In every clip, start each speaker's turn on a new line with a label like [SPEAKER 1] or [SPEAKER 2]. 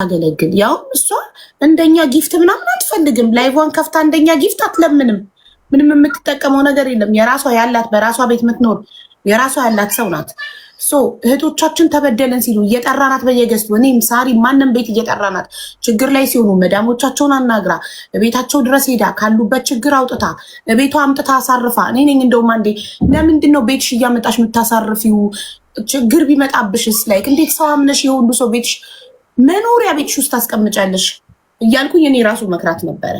[SPEAKER 1] አገለግል ያው እሷ እንደኛ ጊፍት ምናምን አትፈልግም። ላይቫን ከፍታ እንደኛ ጊፍት አትለምንም። ምንም የምትጠቀመው ነገር የለም። የራሷ ያላት በራሷ ቤት የምትኖር የራሷ ያላት ሰው ናት። እህቶቻችን ተበደለን ሲሉ እየጠራናት በየገዝቱ እኔም ሳሪ ማንም ቤት እየጠራናት ችግር ላይ ሲሆኑ መዳሞቻቸውን አናግራ ቤታቸው ድረስ ሄዳ ካሉበት ችግር አውጥታ ቤቷ አምጥታ አሳርፋ እኔ ነኝ እንደውም አንዴ ለምንድን ነው ቤትሽ እያመጣሽ የምታሳርፊው? ችግር ቢመጣብሽስ ላይክ እንዴት ሰው አምነሽ የሁሉ ሰው ቤትሽ መኖሪያ ቤትሽ ውስጥ ታስቀምጫለሽ እያልኩኝ እኔ ራሱ መክራት ነበረ።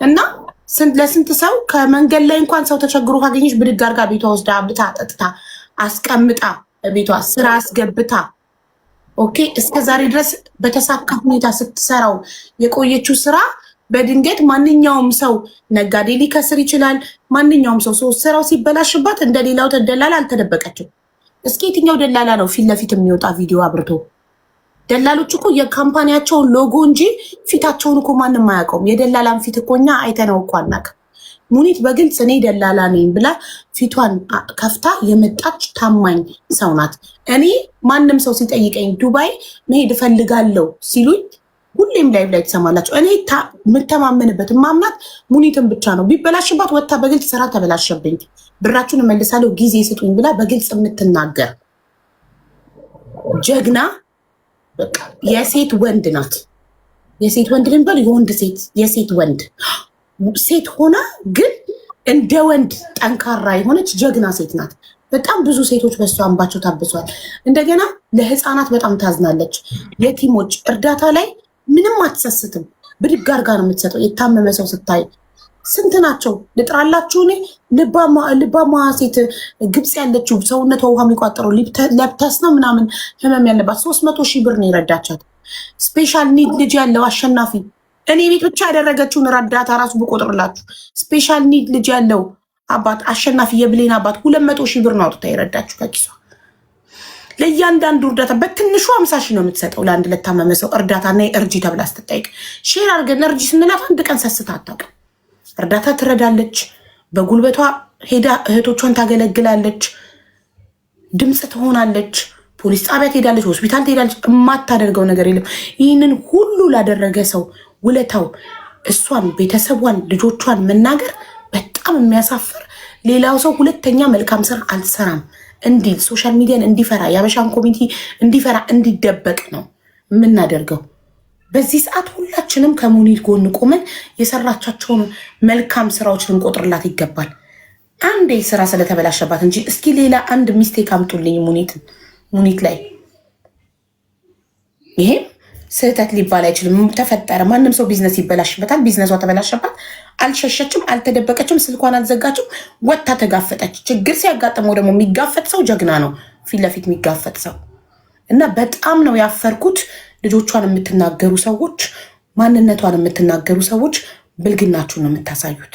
[SPEAKER 1] እና ለስንት ሰው ከመንገድ ላይ እንኳን ሰው ተቸግሮ ካገኘሽ ብድግ አድርጋ ቤቷ ወስዳ አብልታ ጠጥታ አስቀምጣ ቤቷ ስራ አስገብታ ኦኬ እስከ ዛሬ ድረስ በተሳካ ሁኔታ ስትሰራው የቆየችው ስራ በድንገት ማንኛውም ሰው ነጋዴ ሊከስር ይችላል። ማንኛውም ሰው ስራው ሲበላሽባት እንደሌላው ተደላላ አልተደበቀችም። እስኪ የትኛው ደላላ ነው ፊት ለፊት የሚወጣ ቪዲዮ አብርቶ? ደላሎች እኮ የካምፓኒያቸውን ሎጎ እንጂ ፊታቸውን እኮ ማንም አያውቀውም። የደላላን ፊት እኮ እኛ አይተነው እኮ አናውቅም። ሙኒት በግልጽ እኔ ደላላ ነኝ ብላ ፊቷን ከፍታ የመጣች ታማኝ ሰው ናት። እኔ ማንም ሰው ሲጠይቀኝ ዱባይ መሄድ እፈልጋለሁ ሲሉኝ ሁሌም ላይ ትሰማላችሁ። እኔ የምተማመንበት ማምናት ሙኒትን ብቻ ነው። ቢበላሽባት ወጥታ በግልጽ ስራ ተበላሸብኝ ብራችሁን እመልሳለሁ ጊዜ ስጡኝ ብላ በግልጽ የምትናገር ጀግና በቃ የሴት ወንድ ናት። የሴት ወንድ ልንበል የወንድ ሴት የሴት ወንድ ሴት ሆና ግን እንደ ወንድ ጠንካራ የሆነች ጀግና ሴት ናት። በጣም ብዙ ሴቶች በሷ እንባቸው ታብሷል። እንደገና ለህፃናት በጣም ታዝናለች። የቲሞች እርዳታ ላይ ምንም አትሰስትም። ብድግ አድርጋ ነው የምትሰጠው። የታመመ ሰው ስታይ ስንት ናቸው ልጥራላችሁ? እኔ ልባማ ሴት ግብፅ ያለችው ሰውነቷ ውሃ የሚቋጠረው ለብተስ ነው ምናምን ህመም ያለባት 300,000 ብር ነው የረዳቻት። ስፔሻል ኒድ ልጅ ያለው አሸናፊ እኔ ቤት ብቻ ያደረገችውን ረዳታ ራሱ ብቆጥርላችሁ ስፔሻል ኒድ ልጅ ያለው አባት አሸናፊ የብሌን አባት 200,000 ብር ነው አውጥታ የረዳችሁ ከኪሷ። ለእያንዳንዱ እርዳታ በትንሹ 50,000 ነው የምትሰጠው። ለአንድ ለታመመ ሰው እርዳታና የእርጂ ተብላ ስትጠይቅ ሼር አድርገን እርጂ ስንላት አንድ ቀን ሰስታ አታውቅም። እርዳታ ትረዳለች። በጉልበቷ ሄዳ እህቶቿን ታገለግላለች። ድምፅ ትሆናለች። ፖሊስ ጣቢያ ትሄዳለች። ሆስፒታል ትሄዳለች። የማታደርገው ነገር የለም። ይህንን ሁሉ ላደረገ ሰው ውለታው እሷን፣ ቤተሰቧን፣ ልጆቿን መናገር በጣም የሚያሳፍር። ሌላው ሰው ሁለተኛ መልካም ስራ አልሰራም እንዲል ሶሻል ሚዲያን እንዲፈራ የአበሻን ኮሚኒቲ እንዲፈራ እንዲደበቅ ነው የምናደርገው። በዚህ ሰዓት ሁላችንም ከሙኒት ጎን ቆመን የሰራቻቸውን መልካም ስራዎች ልንቆጥርላት ይገባል። አንዴ ስራ ስለተበላሸባት እንጂ እስኪ ሌላ አንድ ሚስቴክ አምጡልኝ ሙኒት ላይ። ይሄም ስህተት ሊባል አይችልም። ተፈጠረ። ማንም ሰው ቢዝነስ ይበላሽበታል። ቢዝነሷ ተበላሸባት። አልሸሸችም፣ አልተደበቀችም፣ ስልኳን አልዘጋችም፣ ወጥታ ተጋፈጠች። ችግር ሲያጋጥመው ደግሞ የሚጋፈጥ ሰው ጀግና ነው። ፊት ለፊት የሚጋፈጥ ሰው እና በጣም ነው ያፈርኩት። ልጆቿን የምትናገሩ ሰዎች፣ ማንነቷን የምትናገሩ ሰዎች ብልግናችሁን ነው የምታሳዩት።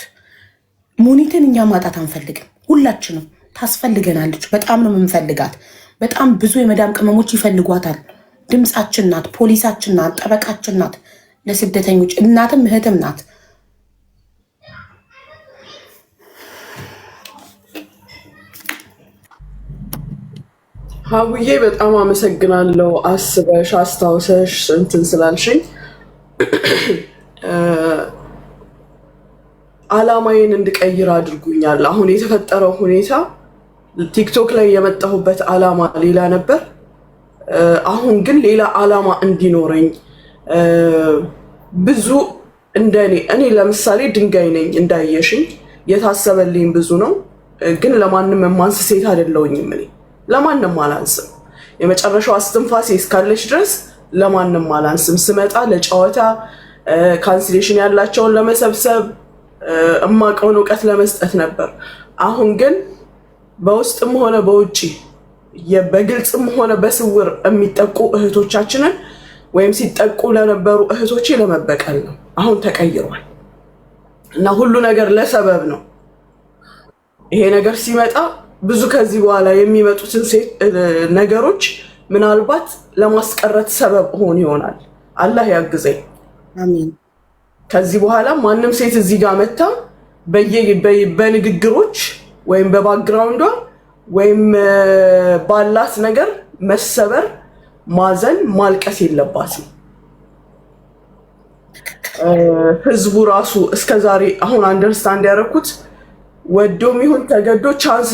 [SPEAKER 1] ሙኒትን እኛ ማጣት አንፈልግም። ሁላችንም ታስፈልገናለች። በጣም ነው የምንፈልጋት። በጣም ብዙ የመዳም ቅመሞች ይፈልጓታል። ድምፃችን ናት፣ ፖሊሳችን ናት፣ ጠበቃችን ናት። ለስደተኞች እናትም እህትም ናት።
[SPEAKER 2] ሀቡዬ በጣም አመሰግናለሁ። አስበሽ አስታውሰሽ እንትን ስላልሽኝ አላማዬን እንድቀይር አድርጉኛል። አሁን የተፈጠረው ሁኔታ ቲክቶክ ላይ የመጣሁበት አላማ ሌላ ነበር። አሁን ግን ሌላ አላማ እንዲኖረኝ ብዙ እኔ ለምሳሌ ድንጋይ ነኝ እንዳየሽኝ፣ የታሰበልኝ ብዙ ነው። ግን ለማንም የማንስ ሴት አይደለሁኝም። እኔ ለማንም አላንስም። የመጨረሻው አስትንፋሴ እስካለች ድረስ ለማንም አላንስም። ስመጣ ለጨዋታ ካንስሌሽን ያላቸውን ለመሰብሰብ እማቀውን እውቀት ለመስጠት ነበር። አሁን ግን በውስጥም ሆነ በውጭ በግልጽም ሆነ በስውር የሚጠቁ እህቶቻችንን ወይም ሲጠቁ ለነበሩ እህቶቼ ለመበቀል ነው። አሁን ተቀይሯል እና ሁሉ ነገር ለሰበብ ነው። ይሄ ነገር ሲመጣ ብዙ ከዚህ በኋላ የሚመጡትን ነገሮች ምናልባት ለማስቀረት ሰበብ ሆን ይሆናል። አላህ ያግዘኝ።
[SPEAKER 1] አሜን።
[SPEAKER 2] ከዚህ በኋላ ማንም ሴት እዚህ ጋር መታ በንግግሮች ወይም በባክግራውንዷ ወይም ባላት ነገር መሰበር፣ ማዘን፣ ማልቀስ የለባትም። ህዝቡ ራሱ እስከዛሬ አሁን አንደርስታንድ ያደረኩት ወዶም ይሁን ተገዶ ቻንስ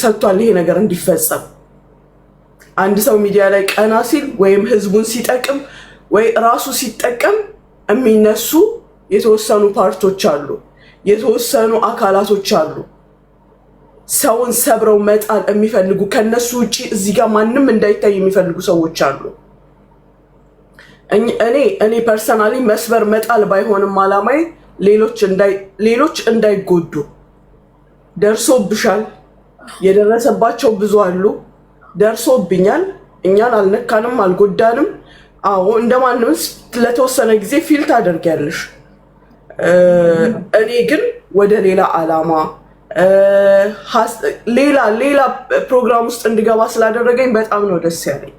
[SPEAKER 2] ሰጥቷል ይሄ ነገር እንዲፈጸም። አንድ ሰው ሚዲያ ላይ ቀና ሲል ወይም ህዝቡን ሲጠቅም ወይ ራሱ ሲጠቀም የሚነሱ የተወሰኑ ፓርቶች አሉ፣ የተወሰኑ አካላቶች አሉ ሰውን ሰብረው መጣል የሚፈልጉ ከነሱ ውጪ እዚህ ጋር ማንም እንዳይታይ የሚፈልጉ ሰዎች አሉ። እኔ ፐርሰናሊ መስበር መጣል ባይሆንም አላማዬ ሌሎች እንዳይጎዱ። ደርሶብሻል፣ የደረሰባቸው ብዙ አሉ። ደርሶብኛል፣ እኛን አልነካንም አልጎዳንም። አዎ እንደማንም ለተወሰነ ጊዜ ፊል ታደርጊያለሽ። እኔ ግን ወደ ሌላ አላማ ሌላ ፕሮግራም ውስጥ እንድገባ ስላደረገኝ በጣም ነው ደስ ያለኝ።